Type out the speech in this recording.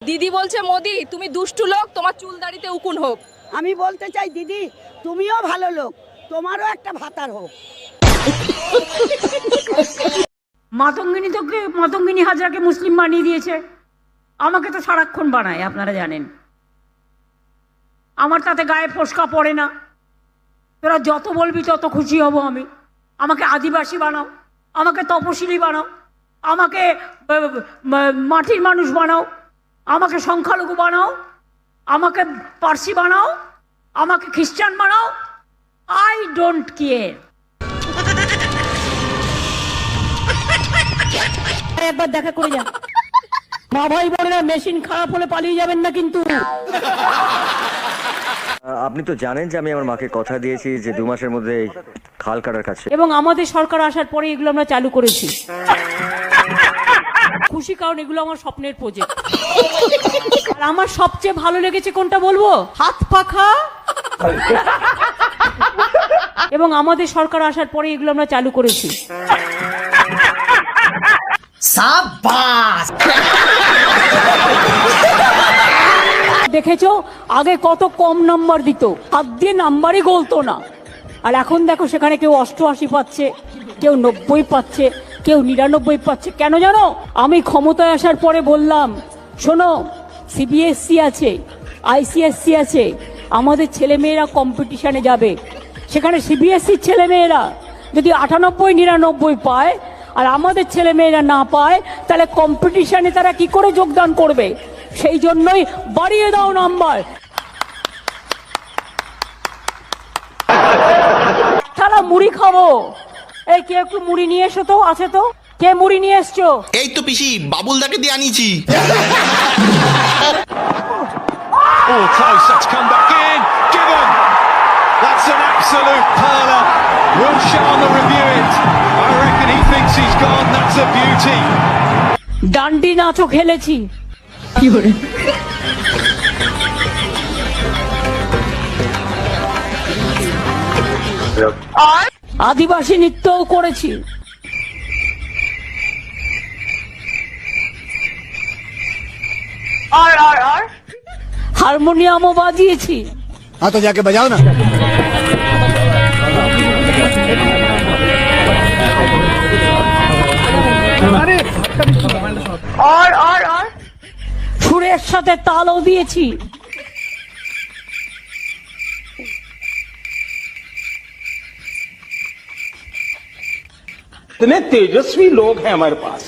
দিদি বলছে মোদি তুমি দুষ্টু লোক, তোমার চুল দাড়িতে উকুন হোক। আমি বলতে চাই দিদি তুমিও ভালো লোক, তোমারও একটা ভাতার হোক। মাতঙ্গিনী হাজরাকে মুসলিম বানিয়ে দিয়েছে, আমাকে তো সারাক্ষণ বানায়, আপনারা জানেন। আমার তাতে গায়ে ফোসকা পড়ে না, তোরা যত বলবি তত খুশি হব আমি। আমাকে আদিবাসী বানাও, আমাকে তপশিলি বানাও, আমাকে মাটির মানুষ বানাও, আমাকে সংখ্যালঘু বানাও, আমাকে পার্সি বানাও, আমাকে খ্রিস্টান বানাও, আই ডোন্ট কেয়ার। একবার দেখা করে যান। মা ভাই বোনেরা, মেশিন খারাপ হলে পালিয়ে যাবেন না কিন্তু। আপনি তো জানেন যে আমি আমার মাকে কথা দিয়েছি যে 2 মাসের মধ্যে খাল কাটার কাছে। এবং আমাদের সরকার আসার পরে এগুলো আমরা চালু করেছি। খুশি, কারণ এগুলো আমার স্বপ্নের প্রজেক্ট। আর আমার সবচেয়ে ভালো লেগেছে কোনটা বলবো? হাত পাখা। এবং আমাদের সরকার আসার পরে এগুলো আমরা চালু করেছি। দেখেছো আগে কত কম নাম্বার দিত, হাত দিয়ে নাম্বারই গলতো না। আর এখন দেখো সেখানে কেউ 88 পাচ্ছে, কেউ 90 পাচ্ছে, কেউ 99 পাচ্ছে। কেন জানো? আমি ক্ষমতায় আসার পরে বললাম, শোনো, সিবিএসসি আছে, আইসিএসসি আছে, আমাদের ছেলেমেয়েরা কম্পিটিশনে যাবে। সেখানে সিবিএসসির ছেলেমেয়েরা যদি 98, 99 পায় আর আমাদের ছেলেমেয়েরা না পায়, তাহলে কম্পিটিশনে তারা কি করে যোগদান করবে? সেই জন্যই বাড়িয়ে দাও নাম্বার। থালা মুড়ি খাবো, এই কে একটু মুড়ি নিয়ে এসো তো, আছে তো? কে মুড়ি নিয়ে এসছো? এই তো পিসি, বাবুলদাকে দিয়ে আনিছি। Oh, close, that's come back in, given. That's an absolute perler. Will Sharma review it? I reckon he thinks he's gone, that's a beauty. ডান্ডি নাচও খেলেছি। কি করে? আদিবাসী নৃত্যও করেছি। হারমোনিয়ামও বাজিয়েছি। हाँ तो जाके बजाओ ना। সুরের সাথে তালও দিয়েছি। इतने तेजस्वी लोग हैं हमारे पास।